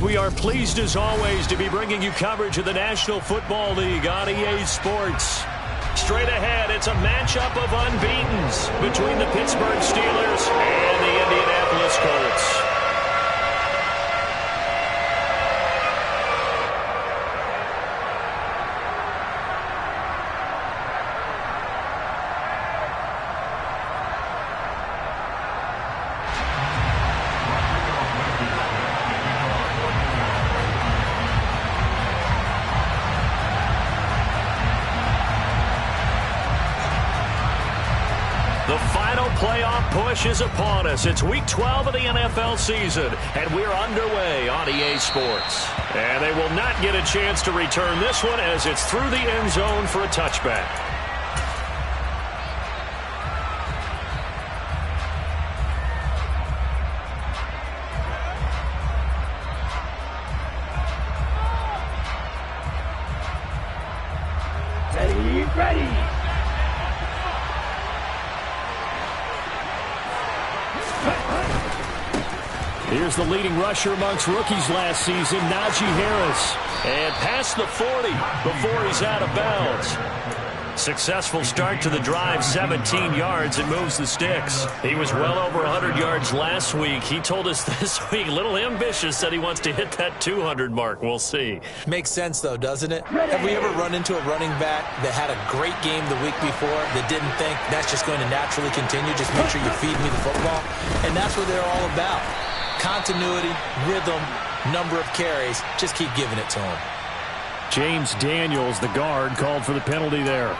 We are pleased as always to be bringing you coverage of the National Football League on EA Sports. Straight ahead, it's a matchup of unbeatens between the Pittsburgh Steelers and the Indianapolis Colts. The final playoff push is upon us. It's Week 12 of the NFL season, and we're underway on EA Sports. And they will not get a chance to return this one as it's through the end zone for a touchback. Ready. Here's the leading rusher amongst rookies last season, Najee Harris. And past the 40 before he's out of bounds. Successful start to the drive, 17 yards, and moves the sticks. He was well over 100 yards last week. He told us this week, a little ambitious, said he wants to hit that 200 mark. We'll see. Makes sense, though, doesn't it? Have we ever run into a running back that had a great game the week before that didn't think that's just going to naturally continue? Just make sure you feed me the football. And that's what they're all about. Continuity, rhythm, number of carries. Just keep giving it to him. James Daniels, the guard, called for the penalty there.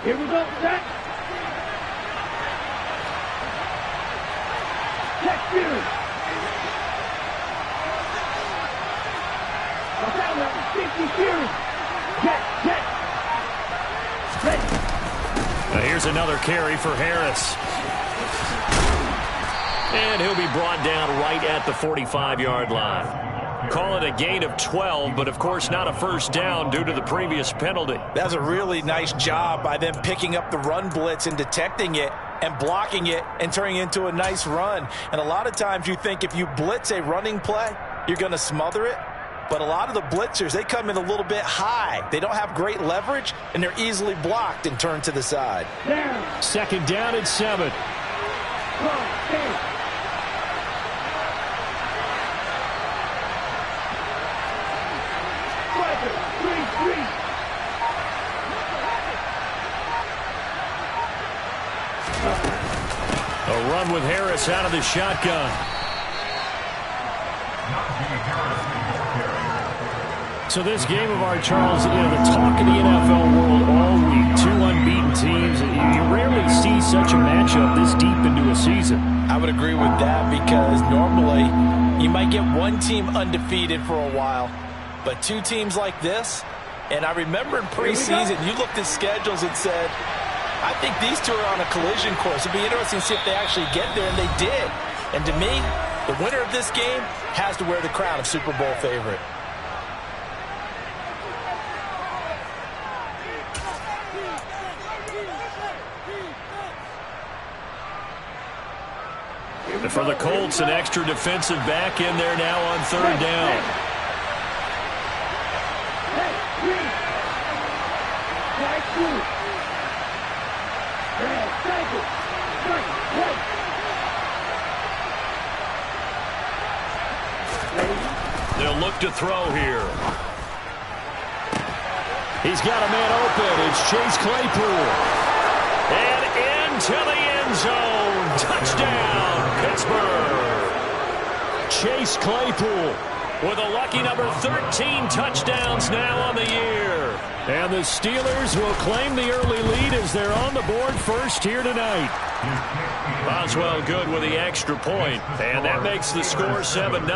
Here we go, set. Check Fury. Down number 50 Fury. Check. Ready. Now here's another carry for Harris. And he'll be brought down right at the 45-yard line. Call it a gain of 12, but of course not a first down due to the previous penalty. That's a really nice job by them picking up the run blitz and detecting it and blocking it and turning it into a nice run. And a lot of times you think if you blitz a running play, you're going to smother it. But a lot of the blitzers, they come in a little bit high. They don't have great leverage, and they're easily blocked and turned to the side. Down. Second down and 7. A run with Harris out of the shotgun. So this game of our, Charles, the talk of the NFL world all week. Two unbeaten teams. You rarely see such a matchup this deep into a season. I would agree with that because normally you might get one team undefeated for a while, but two teams like this, and I remember in preseason you looked at schedules and said, I think these two are on a collision course. It'd be interesting to see if they actually get there, and they did. And to me, the winner of this game has to wear the crown of Super Bowl favorite. For the Colts, an extra defensive back in there now on third down. They'll look to throw here. He's got a man open. It's Chase Claypool. And into the end zone. Touchdown, Pittsburgh. Chase Claypool with a lucky number 13 touchdowns now on the year. And the Steelers will claim the early lead as they're on the board first here tonight. Boswell good with the extra point, and that makes the score 7-0.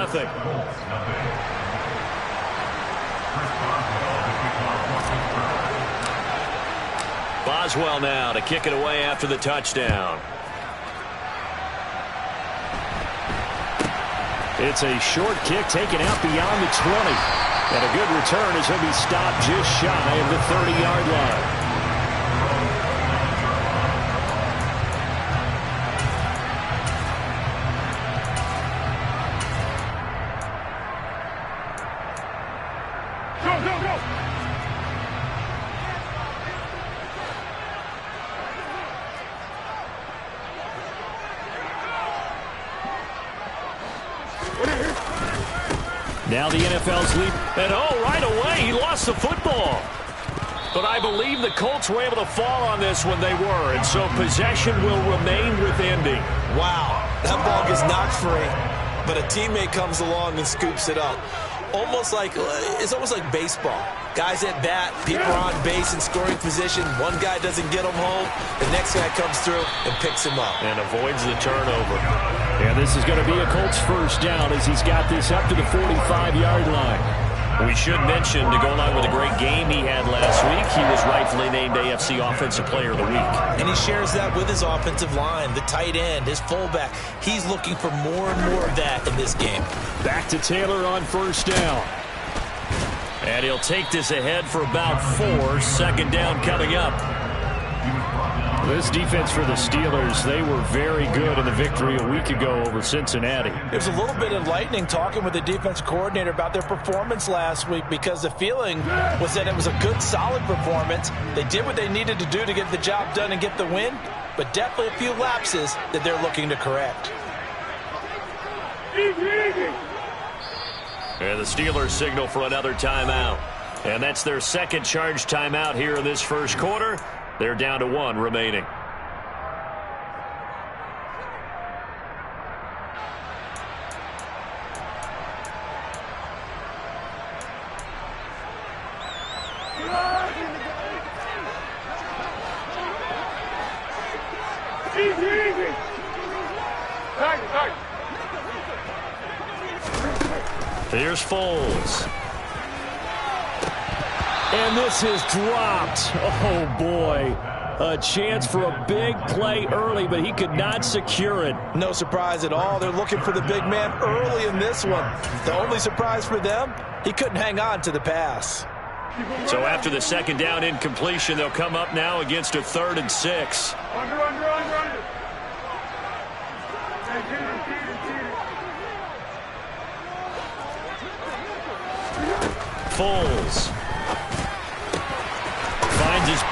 Boswell now to kick it away after the touchdown. It's a short kick taken out beyond the 20. And a good return as he'll be stopped just shy of the 30-yard line. Now the NFL's lead. And right away, he lost the football. But I believe the Colts were able to fall on this when they were. And so possession will remain with Indy. Wow, that ball gets knocked free. But a teammate comes along and scoops it up. It's almost like baseball. Guys at bat, people are on base in scoring position. One guy doesn't get him home. The next guy comes through and picks him up. And avoids the turnover. And this is going to be a Colts first down as he's got this up to the 45-yard line. We should mention, to go along with a great game he had last week, he was rightfully named AFC Offensive Player of the Week. And he shares that with his offensive line, the tight end, his fullback. He's looking for more and more of that in this game. Back to Taylor on first down. And he'll take this ahead for about 4. Second down coming up. This defense for the Steelers, they were very good in the victory a week ago over Cincinnati. There's a little bit enlightening talking with the defense coordinator about their performance last week, because the feeling was that it was a good, solid performance. They did what they needed to do to get the job done and get the win, but definitely a few lapses that they're looking to correct. And the Steelers signal for another timeout. And that's their second charge timeout here in this first quarter. They're down to 1 remaining. Here's Foles. And this is dropped. Oh, boy. A chance for a big play early, but he could not secure it. No surprise at all. They're looking for the big man early in this one. The only surprise for them, he couldn't hang on to the pass. So after the second down incompletion, they'll come up now against a 3rd and 6. Under. Foles. Finds his...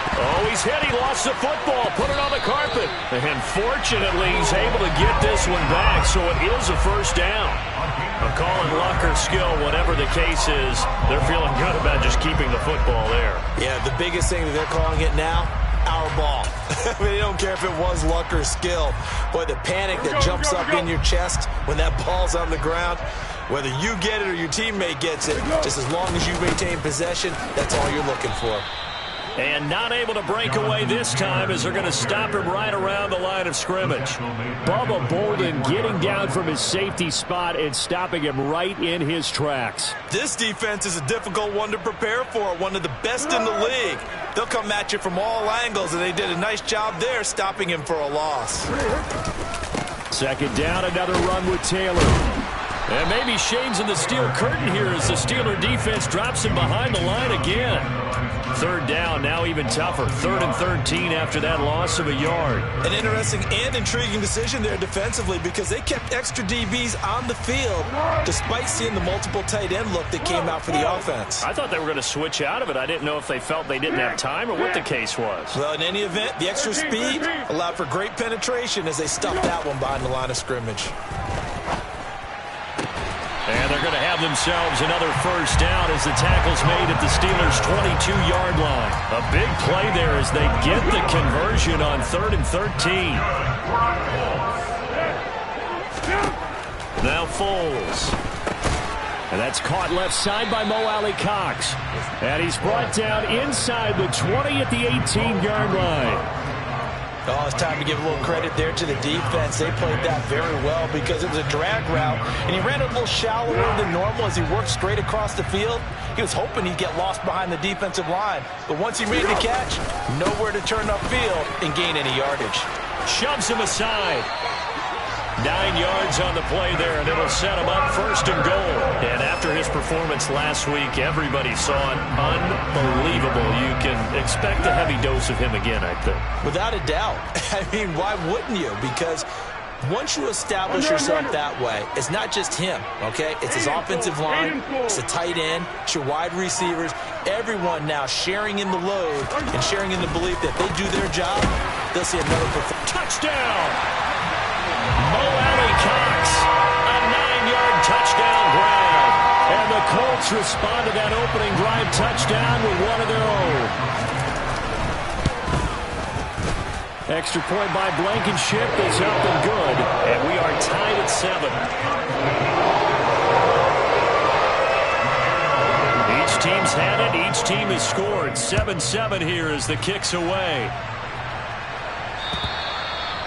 he's hit. He lost the football. Put it on the carpet. And fortunately, he's able to get this one back, so it is a first down. A call in luck or skill, whatever the case is, they're feeling good about just keeping the football there. Yeah, the biggest thing that they're calling it now, our ball. I mean, they don't care if it was luck or skill. Boy, the panic that jumps up in your chest when that ball's on the ground, whether you get it or your teammate gets it, just as long as you maintain possession, that's all you're looking for. And not able to break away this time as they're going to stop him right around the line of scrimmage. Bubba Bolden getting down from his safety spot and stopping him right in his tracks. This defense is a difficult one to prepare for, one of the best in the league. They'll come at you from all angles, and they did a nice job there stopping him for a loss. Second down, another run with Taylor. And maybe shades in the steel curtain here as the Steeler defense drops him behind the line again. Third down, now even tougher. 3rd and 13 after that loss of a yard. An interesting and intriguing decision there defensively, because they kept extra DBs on the field despite seeing the multiple tight end look that came out for the offense. I thought they were going to switch out of it. I didn't know if they felt they didn't have time or what the case was. Well, in any event, the extra speed allowed for great penetration as they stuffed that one behind the line of scrimmage. And they're going to have themselves another first down as the tackle's made at the Steelers' 22-yard line. A big play there as they get the conversion on 3rd and 13. Now Foles. And that's caught left side by Mo Alley-Cox. And he's brought down inside the 20 at the 18-yard line. Oh, it's time to give a little credit there to the defense. They played that very well because it was a drag route, and he ran a little shallower than normal as he worked straight across the field. He was hoping he'd get lost behind the defensive line, but once he made the catch, nowhere to turn upfield and gain any yardage. Shoves him aside. 9 yards on the play there, and it'll set him up 1st and goal. And after his performance last week, everybody saw it. Unbelievable. You can expect a heavy dose of him again, I think. Without a doubt. I mean, why wouldn't you? Because once you establish yourself that way, it's not just him, okay? It's his offensive line, it's the tight end, it's your wide receivers, everyone now sharing in the load and sharing in the belief that they do their job, they'll see another performance. Touchdown! Mo Alley-Cox, a 9-yard touchdown grab. And the Colts respond to that opening drive touchdown with one of their own. Extra point by Blankenship is up and good. And we are tied at 7. Each team's had it. Each team has scored. 7-7 here as the kick's away.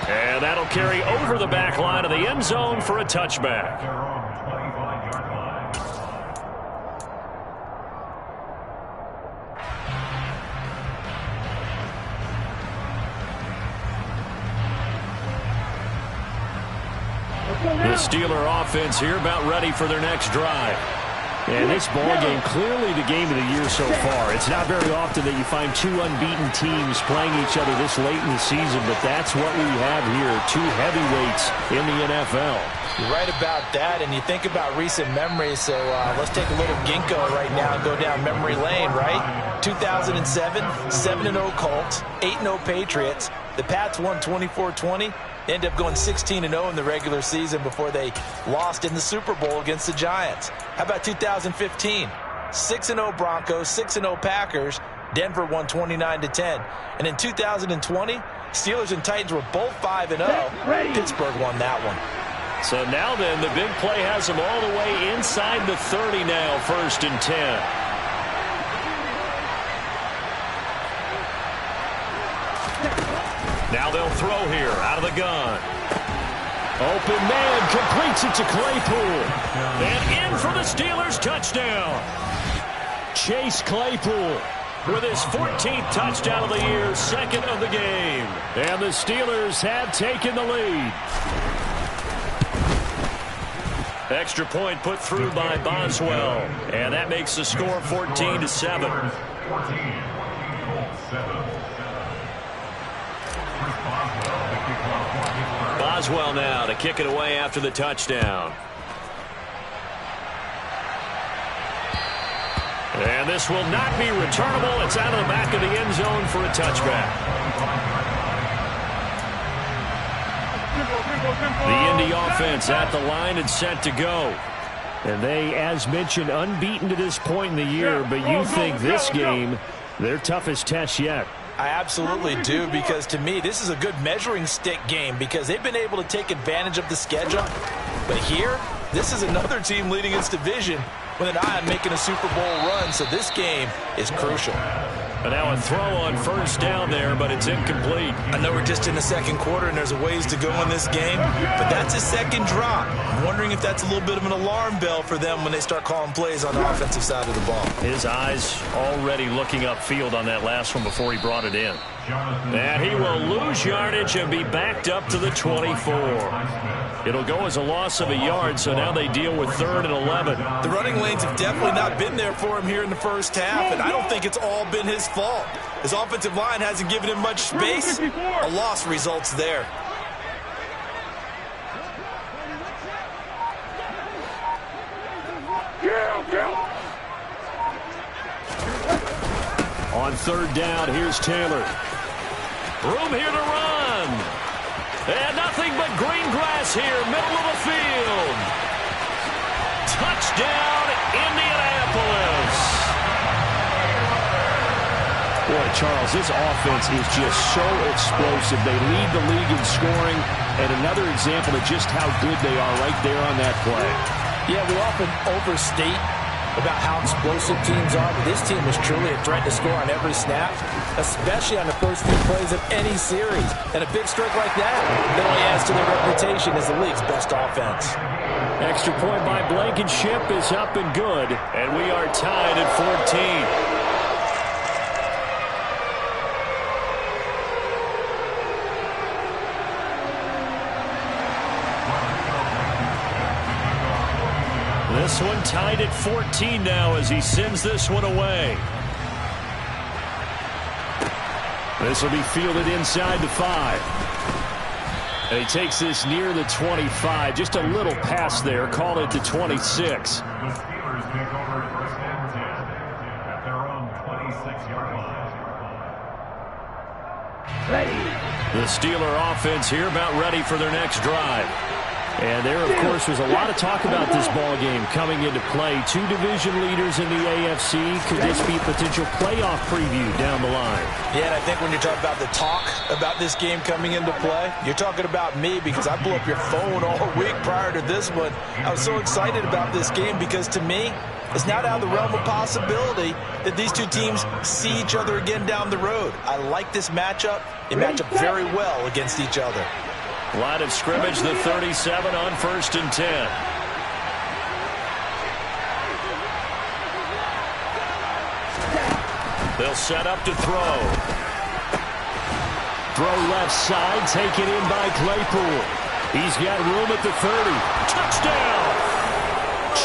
And that'll carry over the back line of the end zone for a touchback. The Steeler offense here about ready for their next drive. And this ball game, clearly the game of the year so far. It's not very often that you find 2 unbeaten teams playing each other this late in the season, but that's what we have here, 2 heavyweights in the NFL. You're right about that, and you think about recent memories, so let's take a little ginkgo right now and go down memory lane, right? 2007, 7-0 Colts, 8-0 Patriots. The Pats won 24-20. They ended up going 16-0 in the regular season before they lost in the Super Bowl against the Giants. How about 2015? 6-0 Broncos, 6-0 Packers. Denver won 29-10. And in 2020, Steelers and Titans were both 5-0. Pittsburgh won that one. So now then, the big play has them all the way inside the 30 now, 1st and 10. Now they'll throw here out of the gun. Open man completes it to Claypool. And in for the Steelers touchdown. Chase Claypool with his 14th touchdown of the year, 2nd of the game. And the Steelers have taken the lead. Extra point put through by Boswell. And that makes the score 14-7. Boswell now to kick it away after the touchdown. And this will not be returnable. It's out of the back of the end zone for a touchback. The Indy offense at the line and set to go. And they, as mentioned, unbeaten to this point in the year, but you think this game, their toughest test yet. I absolutely do, because to me, this is a good measuring stick game because they've been able to take advantage of the schedule. But here, this is another team leading its division with an eye on making a Super Bowl run, so this game is crucial. And now a throw on 1st down there, but it's incomplete. I know we're just in the 2nd quarter and there's a ways to go in this game, but that's his 2nd drop. I'm wondering if that's a little bit of an alarm bell for them when they start calling plays on the offensive side of the ball. His eyes already looking upfield on that last one before he brought it in. And he will lose yardage and be backed up to the 24. It'll go as a loss of a yard, so now they deal with 3rd and 11. The running lanes have definitely not been there for him here in the first half, and I don't think it's all been his fault. His offensive line hasn't given him much space. A loss results there. On 3rd down, here's Taylor. Room here to run. And nothing but green grass here, middle of the field. Touchdown, Indianapolis. Boy, Charles, this offense is just so explosive. They lead the league in scoring, and another example of just how good they are right there on that play. Yeah, we often overstate about how explosive teams are, but this team was truly a threat to score on every snap, especially on the first few plays of any series. And a big streak like that only adds to their reputation as the league's best offense. Extra point by Blankenship is up and good, and we are tied at 14. This one tied at 14 now as he sends this one away. This will be fielded inside the 5. And he takes this near the 25. Just a little pass there. Call it to 26. The Steelers take over first and 10 at their own 26-yard line. Ready. The Steeler offense here about ready for their next drive. And there, of course, was a lot of talk about this ball game coming into play. Two division leaders in the AFC. Could this be a potential playoff preview down the line? Yeah, and I think when you're talking about the talk about this game coming into play, you're talking about me because I blew up your phone all week prior to this one. I was so excited about this game because, to me, it's not out of the realm of possibility that these two teams see each other again down the road. I like this matchup. They match up very well against each other. Line of scrimmage, the 37 on 1st and 10. They'll set up to throw. Throw left side, taken in by Claypool. He's got room at the 30. Touchdown!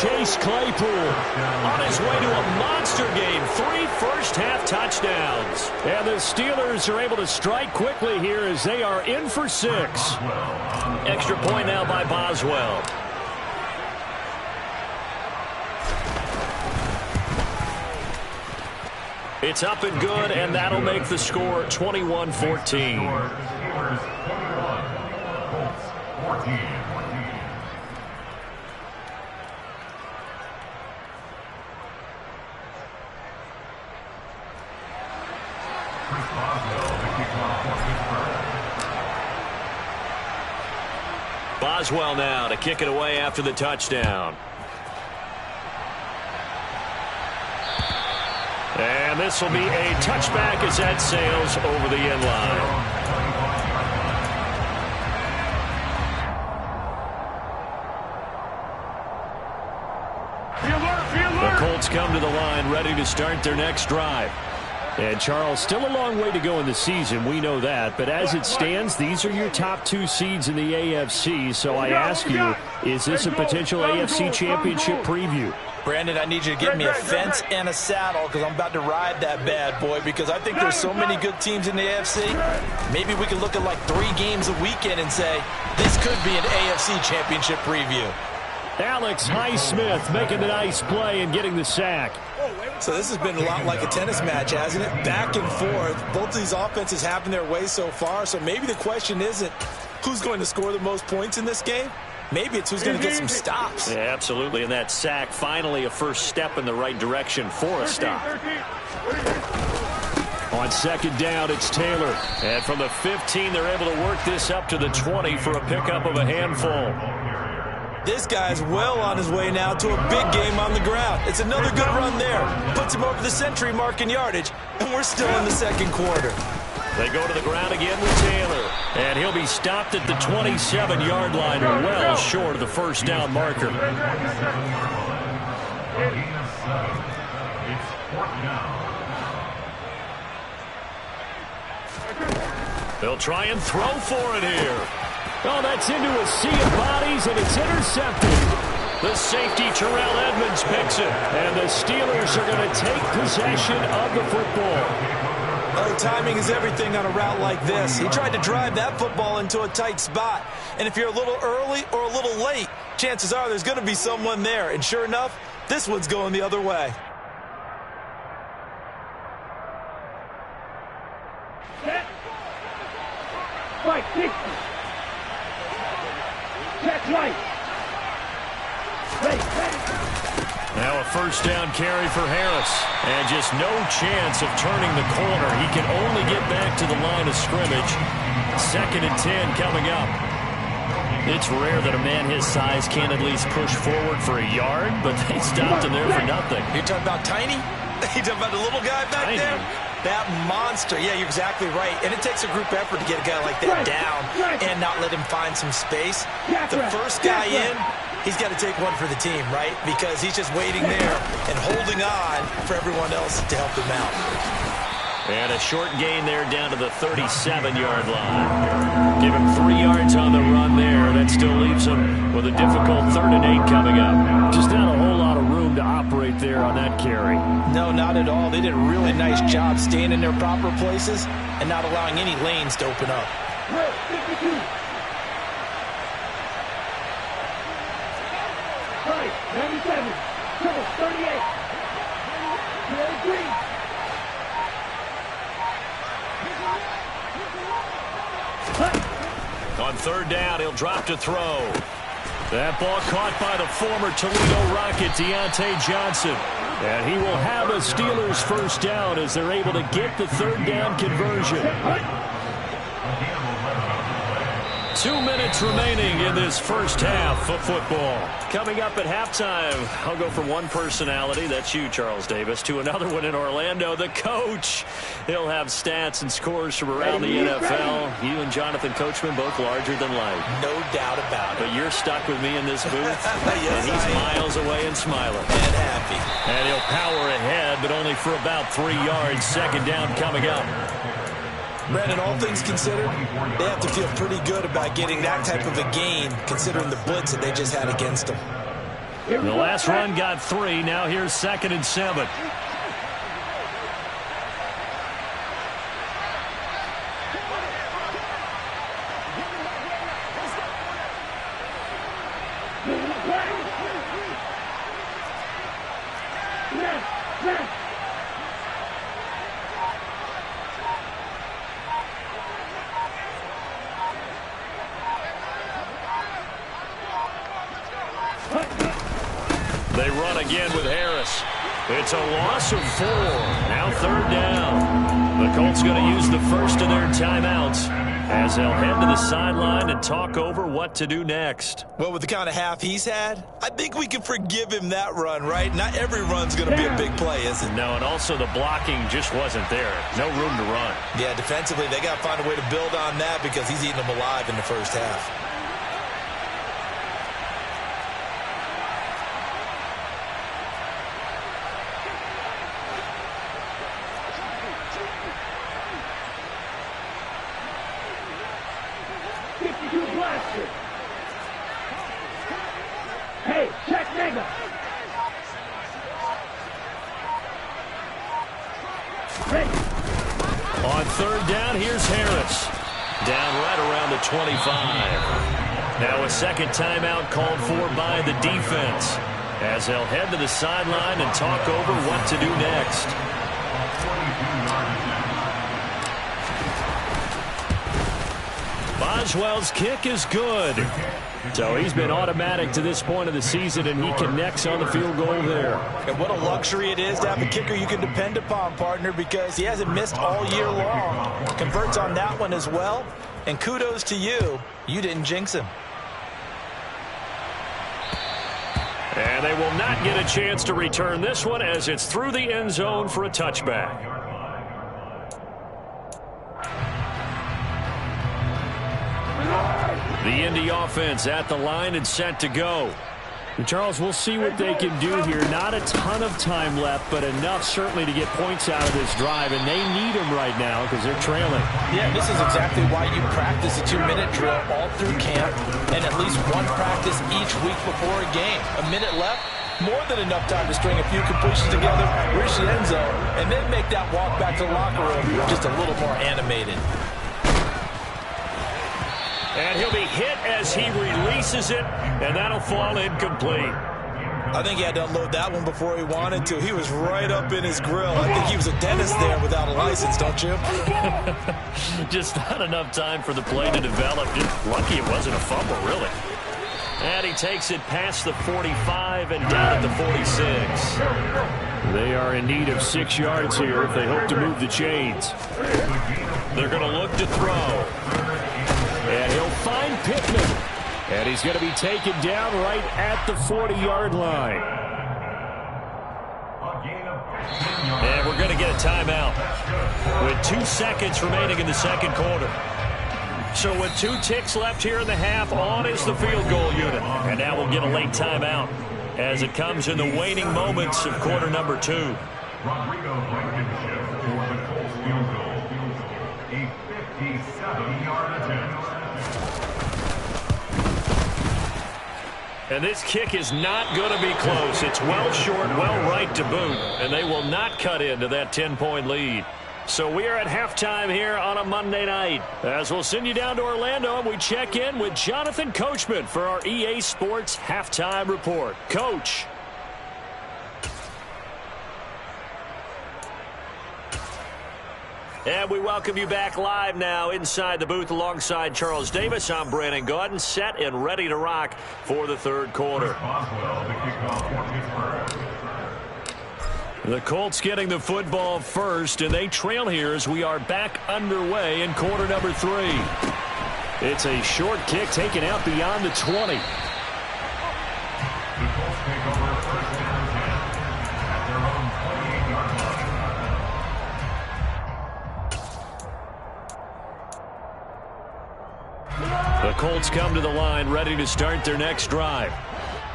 Chase Claypool on his way to a monster game. 3 first-half touchdowns. And the Steelers are able to strike quickly here as they are in for 6. Extra point now by Boswell. It's up and good, and that'll make the score 21-14. Steelers 21, Colts 14. Boswell now to kick it away after the touchdown. And this will be a touchback as that sails over the end line. The Colts come to the line ready to start their next drive. And, Charles, still a long way to go in the season. We know that. But as it stands, these are your top 2 seeds in the AFC. So I ask you, is this a potential AFC championship preview? Brandon, I need you to get me a fence and a saddle because I'm about to ride that bad boy because I think there's so many good teams in the AFC. Maybe we can look at like 3 games a weekend and say, this could be an AFC championship preview. Alex Highsmith making the nice play and getting the sack. So this has been a lot like a tennis match, hasn't it? Back and forth. Both of these offenses having their way so far. So maybe the question isn't who's going to score the most points in this game. Maybe it's who's going to get some stops. Yeah, absolutely. And that sack, finally a first step in the right direction for a stop. On 2nd down, it's Taylor. And from the 15, they're able to work this up to the 20 for a pickup of a handful. This guy's well on his way now to a big game on the ground. It's another good run there. Puts him over the century mark in yardage, and we're still in the 2nd quarter. They go to the ground again with Taylor. And he'll be stopped at the 27-yard line, well short of the first down marker. They'll try and throw for it here. Oh, that's into a sea of bodies, and it's intercepted. The safety, Terrell Edmonds, picks it. And the Steelers are going to take possession of the football. Oh, timing is everything on a route like this. He tried to drive that football into a tight spot. And if you're a little early or a little late, chances are there's going to be someone there. And sure enough, this one's going the other way. Set. Right, 60. Check right. Ready. Now a first down carry for Harris. And just no chance of turning the corner. He can only get back to the line of scrimmage. 2nd and 10 coming up. It's rare that a man his size can't at least push forward for a yard, but they stopped him there for nothing. You're talking about tiny? You're talking about the little guy back there? That monster. Yeah, you're exactly right. And it takes a group effort to get a guy like that down and not let him find some space. The first guy in, he's got to take one for the team, right? Because he's just waiting there and holding on for everyone else to help him out. And a short gain there down to the 37-yard line. Give him 3 yards on the run there. That still leaves him with a difficult 3rd and 8 coming up. Just not a whole lot of room to operate there on that carry. No, not at all. They did a really nice job staying in their proper places and not allowing any lanes to open up. Right, 97, 38. Green. On 3rd down, he'll drop to throw. That ball caught by the former Toledo Rocket, Deontay Johnson. And he will have a Steelers first down as they're able to get the 3rd down conversion. 2 minutes remaining in this first half of football. Coming up at halftime, I'll go from one personality, that's you, Charles Davis, to another one in Orlando, the coach. He'll have stats and scores from around the NFL. You and Jonathan Coachman both larger than life. No doubt about it. But you're stuck with me in this booth, yes, and he's miles away and smiling. And happy. And he'll power ahead, but only for about 3 yards. 2nd down coming up. Brandon, all things considered, they have to feel pretty good about getting that type of a gain, considering the blitz that they just had against them. The last run got 3. Now here's 2nd and 7. They run again with Harris. It's a loss of 4. Now 3rd down. The Colts going to use the first of their timeouts as they'll head to the sideline and talk over what to do next. Well, with the kind of half he's had, I think we can forgive him that run, right? Not every run's going to be a big play, is it? No, and also the blocking just wasn't there. No room to run. Yeah, defensively, they got to find a way to build on that because he's eating them alive in the first half. Hey, check nigga. Ready. On 3rd down, here's Harris. Down right around the 25. Now a 2nd timeout called for by the defense as they'll head to the sideline and talk over what to do next. Boswell's kick is good. So he's been automatic to this point of the season, and he connects on the field goal there. And what a luxury it is to have a kicker you can depend upon, partner, because he hasn't missed all year long. Converts on that one as well. And kudos to you. You didn't jinx him. And they will not get a chance to return this one as it's through the end zone for a touchback. The Indy offense at the line and set to go. And Charles, we'll see what they can do here. Not a ton of time left, but enough certainly to get points out of this drive, and they need them right now because they're trailing. Yeah, this is exactly why you practice a 2-minute drill all through camp and at least one practice each week before a game. A minute left, more than enough time to string a few completions together, reach the end zone, and then make that walk back to the locker room just a little more animated. And he'll be hit as he releases it, and that'll fall incomplete. I think he had to unload that one before he wanted to. He was right up in his grill. I think he was a dentist there without a license, don't you? Just not enough time for the play to develop. Just lucky it wasn't a fumble, really. And he takes it past the 45 and down at the 46. They are in need of 6 yards here if they hope to move the chains. They're going to look to throw. And he'll find Pittman. And he's going to be taken down right at the 40-yard line. And we're going to get a timeout with 2 seconds remaining in the second quarter. So with 2 ticks left here in the half, on is the field goal unit. And now we'll get a late timeout as it comes in the waning moments of quarter number 2. Rodrigo Blankenship for the Colts field goal. A 57-yard attempt. And this kick is not going to be close. It's well short, well right to boot. And they will not cut into that 10-point lead. So we are at halftime here on a Monday night. As we'll send you down to Orlando, and we check in with Jonathan Coachman for our EA Sports Halftime Report. Coach. And we welcome you back live now inside the booth alongside Charles Davis. I'm Brandon Gaudin, set and ready to rock for the third quarter. The Colts getting the football first, and they trail here as we are back underway in quarter number 3. It's a short kick taken out beyond the 20. The Colts take over first down 10 at their own 28-yard line. The Colts come to the line ready to start their next drive.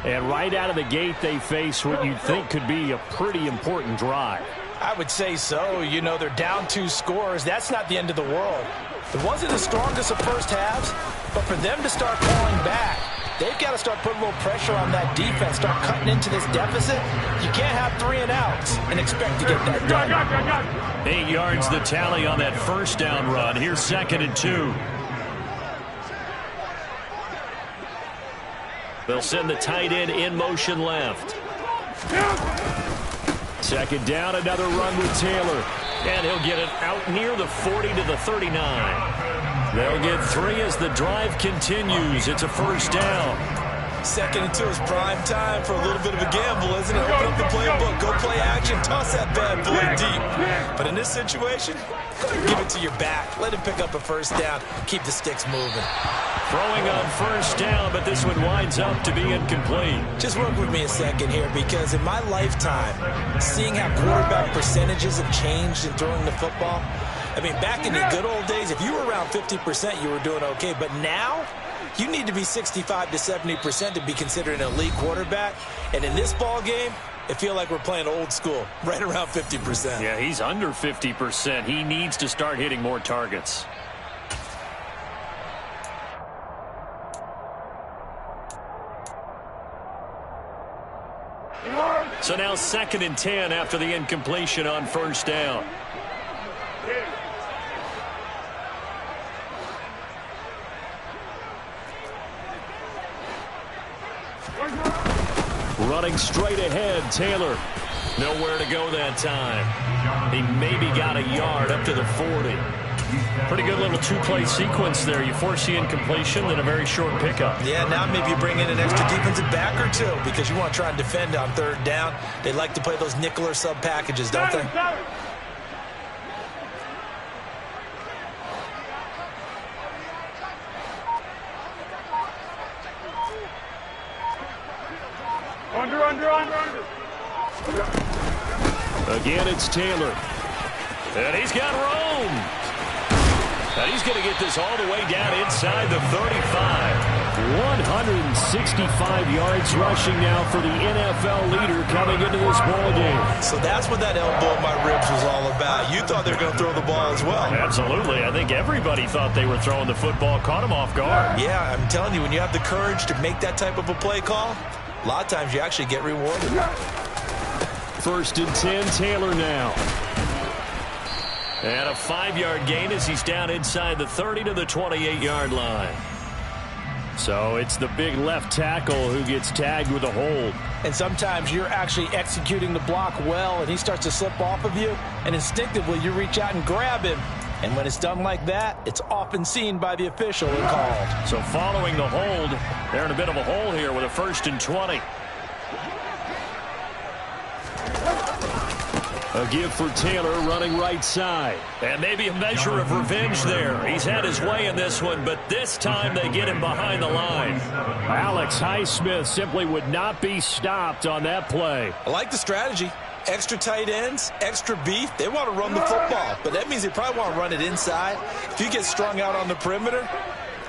And right out of the gate, they face what you'd think could be a pretty important drive. I would say so. You know, they're down 2 scores. That's not the end of the world. It wasn't the strongest of first halves, but for them to start falling back, they've got to start putting a little pressure on that defense, start cutting into this deficit. You can't have 3 and outs and expect to get that done. 8 yards the tally on that first down run. Here's 2nd and 2. They'll send the tight end in motion left. 2nd down, another run with Taylor. And he'll get it out near the 40 to the 39. They'll get 3 as the drive continues. It's a first down. 2nd and 2 is prime time for a little bit of a gamble, isn't it? Open up the playbook, go play action, toss that bad boy deep. But in this situation, give it to your back. Let him pick up a first down. Keep the sticks moving. Throwing on first down, but this one winds up to be incomplete. Just work with me a second here, because in my lifetime, seeing how quarterback percentages have changed in throwing the football, I mean, back in the good old days, if you were around 50%, you were doing okay. But now, you need to be 65 to 70% to be considered an elite quarterback. And in this ball game, I feel like we're playing old school, right around 50%. Yeah, he's under 50%. He needs to start hitting more targets. So now 2nd and 10 after the incompletion on first down. Running straight ahead, Taylor. Nowhere to go that time. He maybe got a yard up to the 40. Pretty good little 2-play sequence there. You force the incompletion, then a very short pickup. Yeah, now maybe you bring in an extra defensive back or 2 because you want to try and defend on 3rd down. They like to play those nickel or sub packages, don't they? Under. Again, it's Taylor. And he's got room. And he's going to get this all the way down inside the 35. 165 yards rushing now for the NFL leader coming into this ball game. So that's what that elbow in my ribs was all about. You thought they were going to throw the ball as well. Absolutely. I think everybody thought they were throwing the football, caught him off guard. Yeah, I'm telling you, when you have the courage to make that type of a play call, a lot of times you actually get rewarded. 1st and 10, Taylor now. And a 5-yard gain as he's down inside the 30 to the 28-yard line. So it's the big left tackle who gets tagged with a hold. And sometimes you're actually executing the block well, and he starts to slip off of you, and instinctively you reach out and grab him. And when it's done like that, it's often seen by the official and called. So following the hold, they're in a bit of a hole here with a 1st and 20. A give for Taylor running right side. And maybe a measure of revenge there. He's had his way in this one, but this time they get him behind the line. Alex Highsmith simply would not be stopped on that play. I like the strategy. Extra tight ends, extra beef. They want to run the football, but that means they probably want to run it inside. If you get strung out on the perimeter,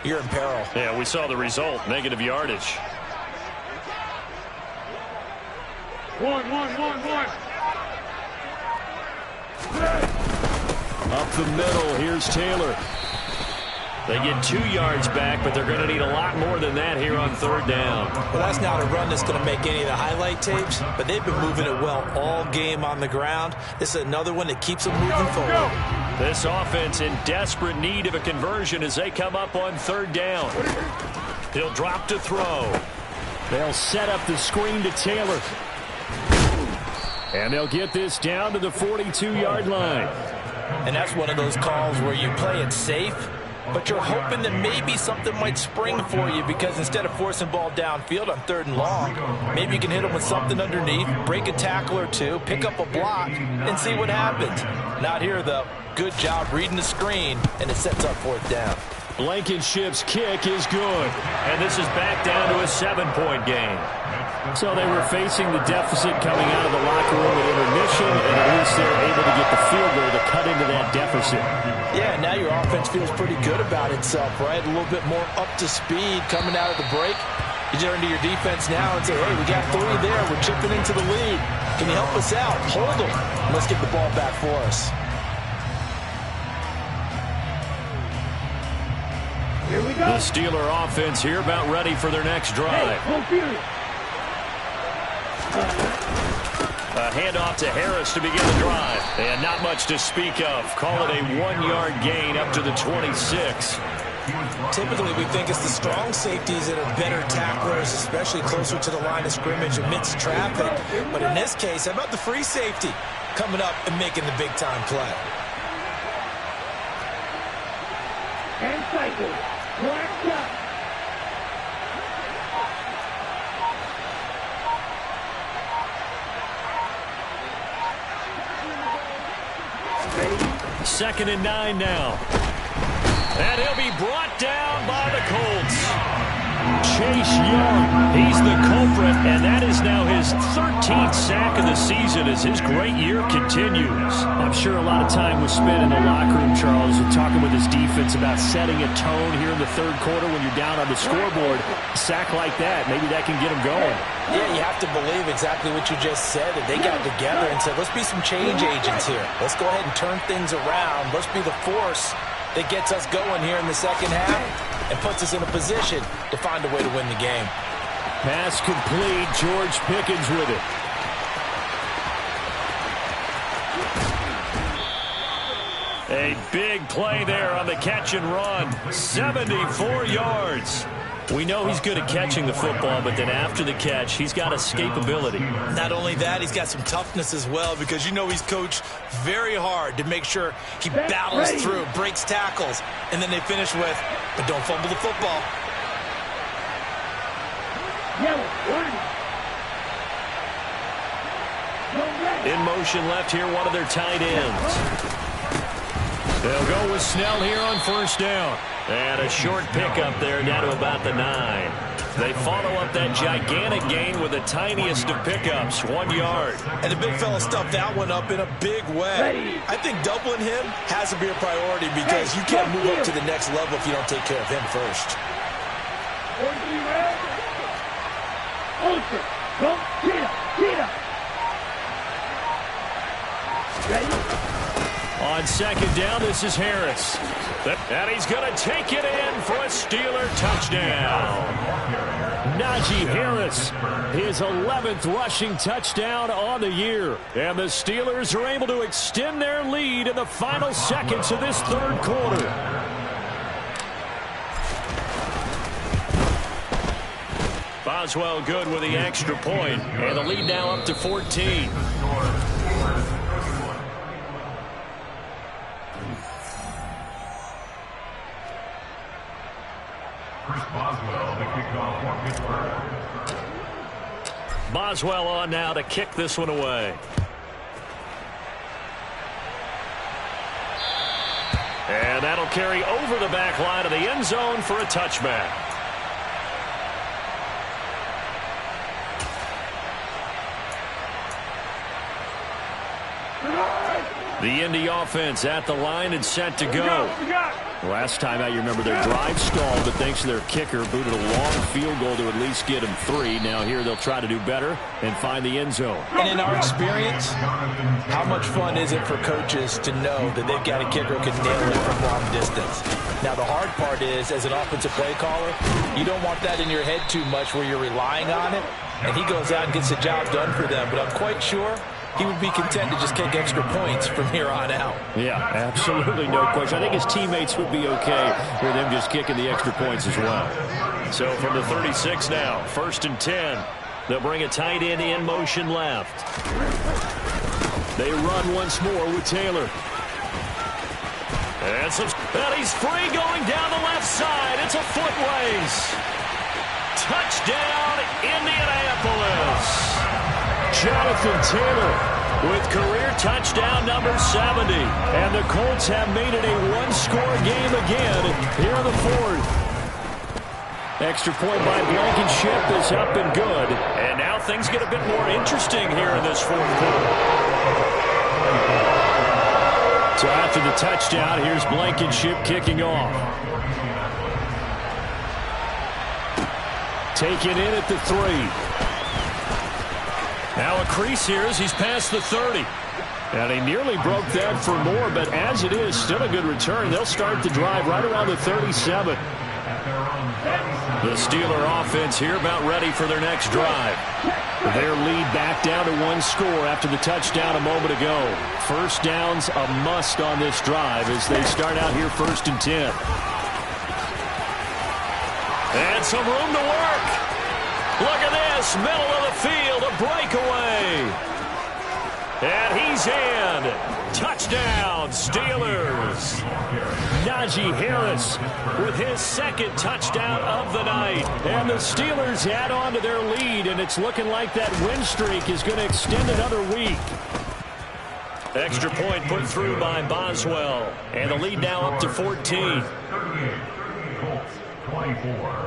you're in peril. Yeah, we saw the result. Negative yardage. One. Up the middle, here's Taylor. They get 2 yards back, but they're going to need a lot more than that here on third down. Well, that's not a run that's going to make any of the highlight tapes, but they've been moving it well all game on the ground. This is another one that keeps them moving forward. This offense in desperate need of a conversion as they come up on third down. He'll drop to throw. They'll set up the screen to Taylor. And they'll get this down to the 42-yard line. And that's one of those calls where you play it safe, but you're hoping that maybe something might spring for you, because instead of forcing ball downfield on 3rd and long, maybe you can hit them with something underneath, break a tackle or two, pick up a block, and see what happens. Not here, though. Good job reading the screen, and it sets up 4th down. Blankenship's kick is good. And this is back down to a 7-point game. So they were facing the deficit coming out of the locker room at intermission, and at least they're able to get the field goal to cut into that deficit. Yeah, now your offense feels pretty good about itself, right? A little bit more up to speed coming out of the break. You turn to your defense now and say, hey, we got 3 there. We're chipping into the lead. Can you help us out? Hold them. Let's get the ball back for us. Here we go. The Steeler offense here about ready for their next drive. A handoff to Harris to begin the drive. And not much to speak of. Call it a 1-yard gain up to the 26. Typically, we think it's the strong safeties that are better tacklers, especially closer to the line of scrimmage amidst traffic. But in this case, how about the free safety coming up and making the big-time play? And cycle. Black shot. Second and 9 now. And he'll be brought down by the Colts. Chase Young, he's the culprit, and that is now his 13th sack of the season as his great year continues. I'm sure a lot of time was spent in the locker room, Charles, and talking with his defense about setting a tone here in the 3rd quarter when you're down on the scoreboard. A sack like that, maybe that can get him going. Yeah, you have to believe exactly what you just said, that they got together and said, let's be some change agents here. Let's go ahead and turn things around. Let's be the force that gets us going here in the second half and puts us in a position to find a way to win the game. Pass complete. George Pickens with it. A big play there on the catch and run. 74 yards. We know he's good at catching the football, but then after the catch, he's got escapability. Not only that, he's got some toughness as well, because you know he's coached very hard to make sure he battles through, breaks tackles, and then they finish with, but don't fumble the football. In motion left here, one of their tight ends. They'll go with Snell here on 1st down. And a short pickup there down to about the 9. They follow up that gigantic gain with the tiniest of pickups, 1 yard. And the big fella stuffed that one up in a big way. I think doubling him has to be a priority, because you can't move up to the next level if you don't take care of him first. On 2nd down, this is Harris. And he's going to take it in for a Steeler touchdown. Najee Harris, his 11th rushing touchdown on the year. And the Steelers are able to extend their lead in the final seconds of this 3rd quarter. Boswell good with the extra point. And the lead now up to 14. Boswell on now to kick this one away. And that'll carry over the back line of the end zone for a touchback. The Indy offense at the line and set to go. Last time out, you remember their drive stalled, but thanks to their kicker, booted a long field goal to at least get them 3. Now here they'll try to do better and find the end zone. And in our experience, how much fun is it for coaches to know that they've got a kicker who can nail it from long distance? Now the hard part is, as an offensive play caller, you don't want that in your head too much where you're relying on it, and he goes out and gets the job done for them. But I'm quite sure he would be content to just kick extra points from here on out. Yeah, absolutely no question. I think his teammates would be okay with him just kicking the extra points as well. So from the 36 now, 1st and 10. They'll bring a tight end in motion left. They run once more with Taylor. And he's free going down the left side. It's a foot race. Touchdown, Indianapolis. Jonathan Taylor with career touchdown number 70. And the Colts have made it a one-score game again here in the 4th. Extra point by Blankenship is up and good. And now things get a bit more interesting here in this 4th quarter. So after the touchdown, here's Blankenship kicking off. Taken in at the 3. Now a crease here as he's past the 30. And he nearly broke that for more, but as it is, still a good return. They'll start the drive right around the 37. The Steeler offense here about ready for their next drive. Their lead back down to 1 score after the touchdown a moment ago. First down's a must on this drive as they start out here 1st and 10. And some room to work. Look at this, middle of the field, a breakaway. And he's in. Touchdown, Steelers. Najee Harris with his 2nd touchdown of the night. And the Steelers add on to their lead, and it's looking like that win streak is going to extend another week. Extra point put through by Boswell. And the lead now up to 14. 38, Colts 24.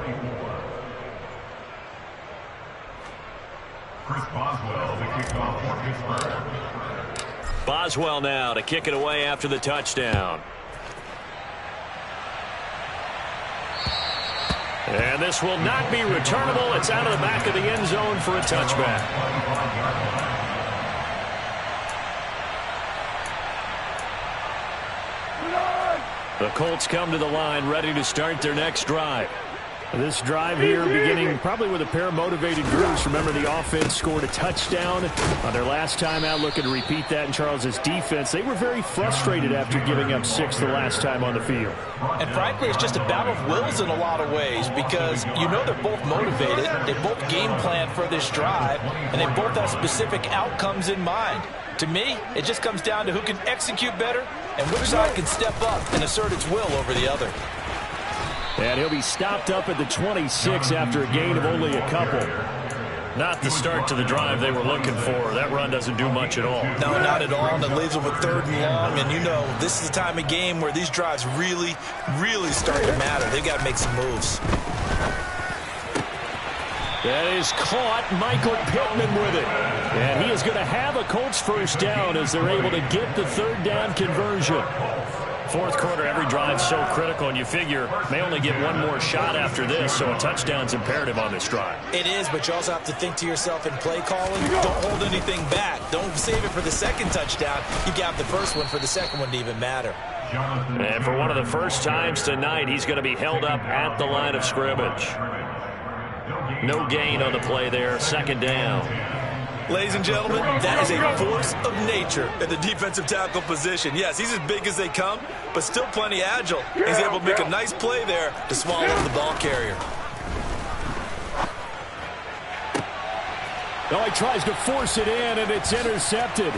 Chris Boswell, the kickoff for Pittsburgh. Boswell now to kick it away after the touchdown. And this will not be returnable. It's out of the back of the end zone for a touchback. The Colts come to the line ready to start their next drive. This drive here beginning probably with a pair of motivated groups. Remember, the offense scored a touchdown on their last time out. Looking to repeat that in Charles's defense. They were very frustrated after giving up 6 the last time on the field. And frankly, it's just a battle of wills in a lot of ways because you know they're both motivated. They both game plan for this drive, and they both have specific outcomes in mind. To me, it just comes down to who can execute better and which side can step up and assert its will over the other. And he'll be stopped up at the 26 after a gain of only a couple. Not the start to the drive they were looking for. That run doesn't do much at all. No, not at all. And it leaves them with 3rd and long. And you know, this is the time of game where these drives really, really start to matter. They've got to make some moves. That is caught. Michael Pittman with it. And he is going to have a Colts first down as they're able to get the 3rd down conversion. 4th quarter, every drive so critical, and you figure may only get one more shot after this, so a touchdown's imperative on this drive. It is, but you also have to think to yourself in play calling, don't hold anything back. Don't save it for the 2nd touchdown. You got the first one for the 2nd one to even matter. And for one of the first times tonight, he's going to be held up at the line of scrimmage. No gain on the play there, 2nd down. Ladies and gentlemen, that is a force of nature at the defensive tackle position. Yes, he's as big as they come, but still plenty agile. He's able to make a nice play there to swallow the ball carrier. Now he tries to force it in, and it's intercepted.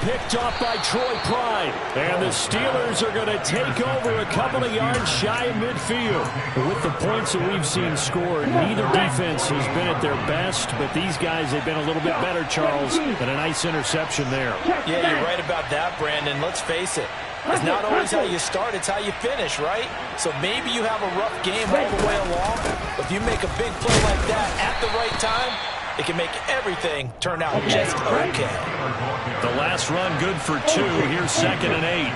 Picked off by Troy Pride. And the Steelers are going to take over a couple of yards shy of midfield. With the points that we've seen scored, neither defense has been at their best, but these guys have been a little bit better, Charles, and a nice interception there. Yeah, you're right about that, Brandon. Let's face it. It's not always how you start, it's how you finish, right? So maybe you have a rough game all the way along, but if you make a big play like that at the right time, it can make everything turn out just okay. The last run good for 2. Here's 2nd and 8.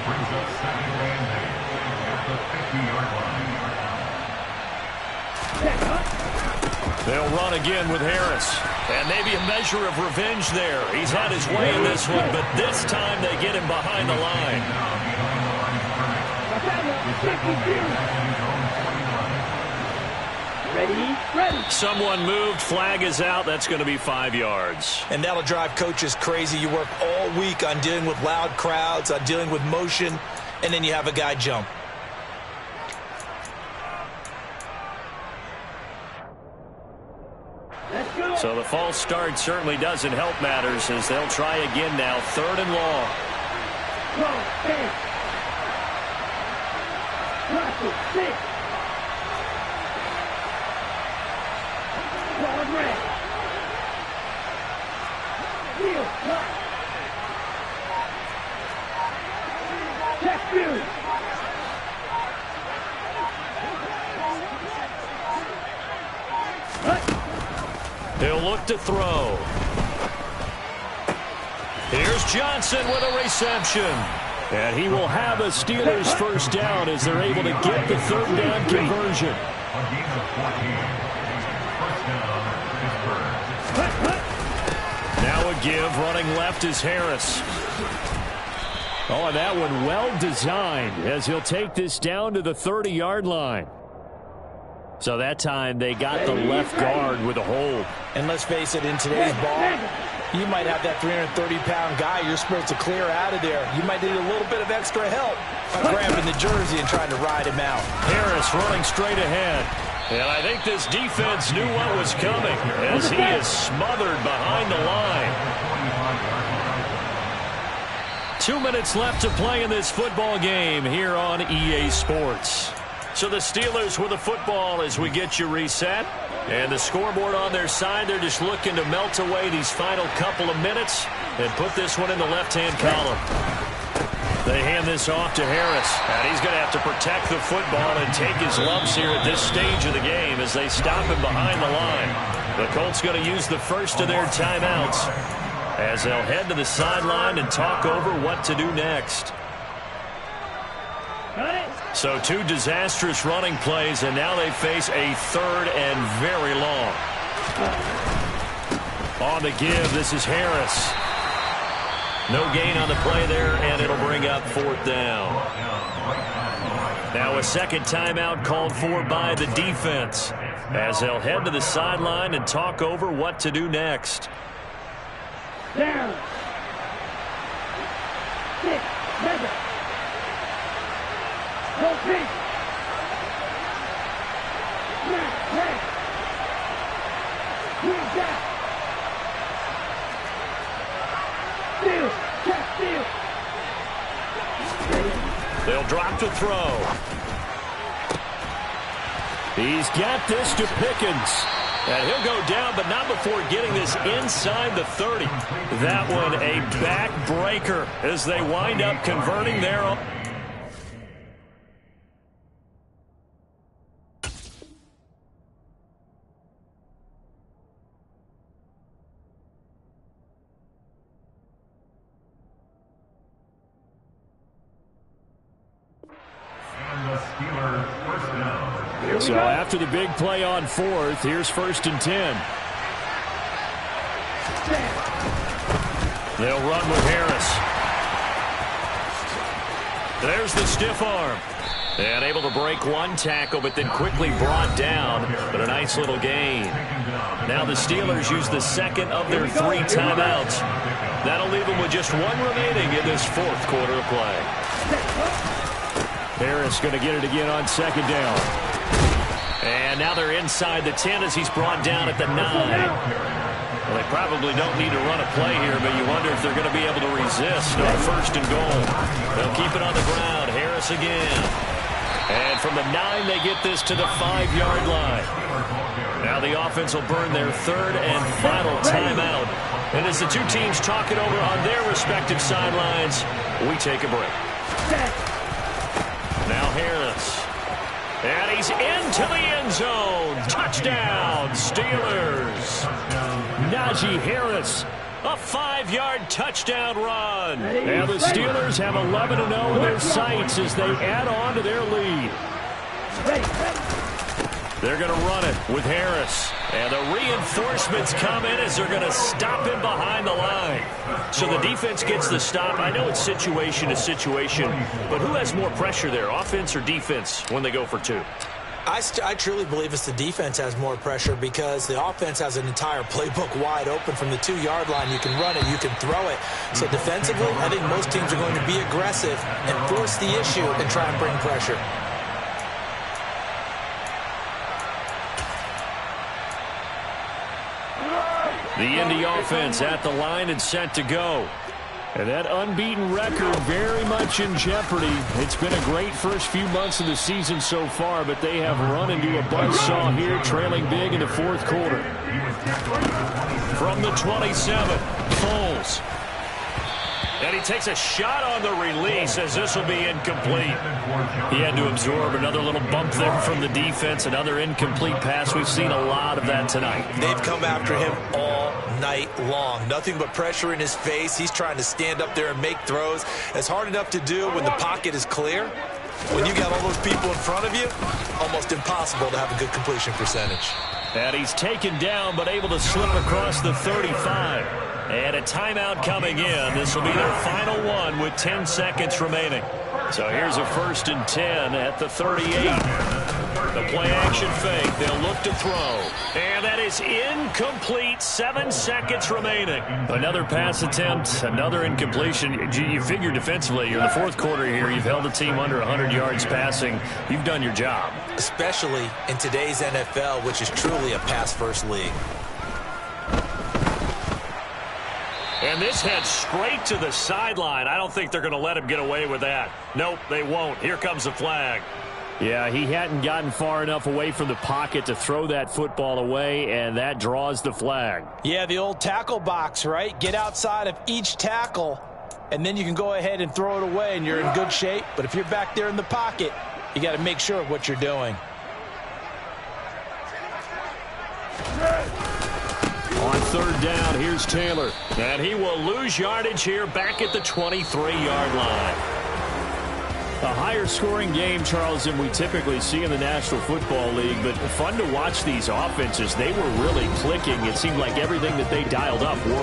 They'll run again with Harris. And maybe a measure of revenge there. He's had his way in this one, but this time they get him behind the line. Ready. Someone moved. Flag is out. That's going to be 5 yards. And that'll drive coaches crazy. You work all week on dealing with loud crowds, on dealing with motion, and then you have a guy jump. So the false start certainly doesn't help matters as they'll try again now. 3rd and long. He'll look to throw. Here's Johnson with a reception. And he will have a Steelers first down as they're able to get the 3rd down conversion. Now a give. Running left is Harris. Oh, and that one well designed as he'll take this down to the 30-yard line. So that time they got the left guard with a hold. And let's face it, in today's ball, you might have that 330-pound guy you're supposed to clear out of there. You might need a little bit of extra help by grabbing the jersey and trying to ride him out. Harris running straight ahead. And I think this defense knew what was coming as he is smothered behind the line. 2 minutes left to play in this football game here on EA Sports. So the Steelers with the football as we get you reset. And the scoreboard on their side, they're just looking to melt away these final couple of minutes and put this one in the left-hand column. They hand this off to Harris. And he's going to have to protect the football and take his lumps here at this stage of the game as they stop him behind the line. The Colts going to use the first of their timeouts as they'll head to the sideline and talk over what to do next. So 2 disastrous running plays, and now they face a 3rd and very long. On the give, this is Harris. No gain on the play there, and it'll bring up 4th down. Now a second timeout called for by the defense as they'll head to the sideline and talk over what to do next. Down. 6, 7. Go pitch. Right. Here's that. Steal. They'll drop to throw. He's got this to Pickens. And he'll go down, but not before getting this inside the 30. That one a backbreaker as they wind up converting their own. So after the big play on 4th, here's 1st and 10. They'll run with Harris. There's the stiff arm. And able to break one tackle, but then quickly brought down. But a nice little gain. Now the Steelers use the second of their 3 timeouts. That'll leave them with just 1 remaining in this 4th quarter of play. Harris going to get it again on 2nd down. And now they're inside the 10 as he's brought down at the 9. Well, they probably don't need to run a play here, but you wonder if they're going to be able to resist on 1st and goal. They'll keep it on the ground. Harris again. And from the 9, they get this to the 5-yard line. Now the offense will burn their 3rd and final timeout. And as the 2 teams talk it over on their respective sidelines, we take a break. Now Harris. And he's into the end zone. Touchdown, Steelers. Najee Harris. A 5-yard touchdown run. And the Steelers have 11-0 in their sights as they add on to their lead. They're going to run it with Harris. And the reinforcements come in as they're going to stop him behind the line. So the defense gets the stop. I know it's situation to situation, but who has more pressure there, offense or defense, when they go for two? I truly believe it's the defense has more pressure because the offense has an entire playbook wide open from the 2-yard line. You can run it, you can throw it. So defensively, I think most teams are going to be aggressive and force the issue and try and bring pressure. The Indy offense at the line and set to go. And that unbeaten record very much in jeopardy. It's been a great first few months of the season so far, but they have run into a buzzsaw here, trailing big in the fourth quarter. From the 27, Foles. And he takes a shot on the release as this will be incomplete. He had to absorb another little bump there from the defense, another incomplete pass. We've seen a lot of that tonight. They've come after him all night long. Nothing but pressure in his face. He's trying to stand up there and make throws. It's hard enough to do when the pocket is clear. When you got all those people in front of you, almost impossible to have a good completion percentage. And he's taken down but able to slip across the 35. And a timeout coming in. This will be their final one with 10 seconds remaining. So here's a 1st and 10 at the 38. The play action fake. They'll look to throw. And that is incomplete. 7 seconds remaining. Another pass attempt, another incompletion. You figure defensively, you're in the fourth quarter here. You've held the team under 100 yards passing. You've done your job. Especially in today's NFL, which is truly a pass-first league. And this heads straight to the sideline. I don't think they're going to let him get away with that. Nope, they won't. Here comes the flag. Yeah, he hadn't gotten far enough away from the pocket to throw that football away, and that draws the flag. Yeah, the old tackle box, right? Get outside of each tackle, and then you can go ahead and throw it away, and you're in good shape. But if you're back there in the pocket, you got to make sure of what you're doing. On 3rd down, here's Taylor. And he will lose yardage here back at the 23-yard line. A higher scoring game, Charles, than we typically see in the National Football League, but fun to watch these offenses. They were really clicking. It seemed like everything that they dialed up worked.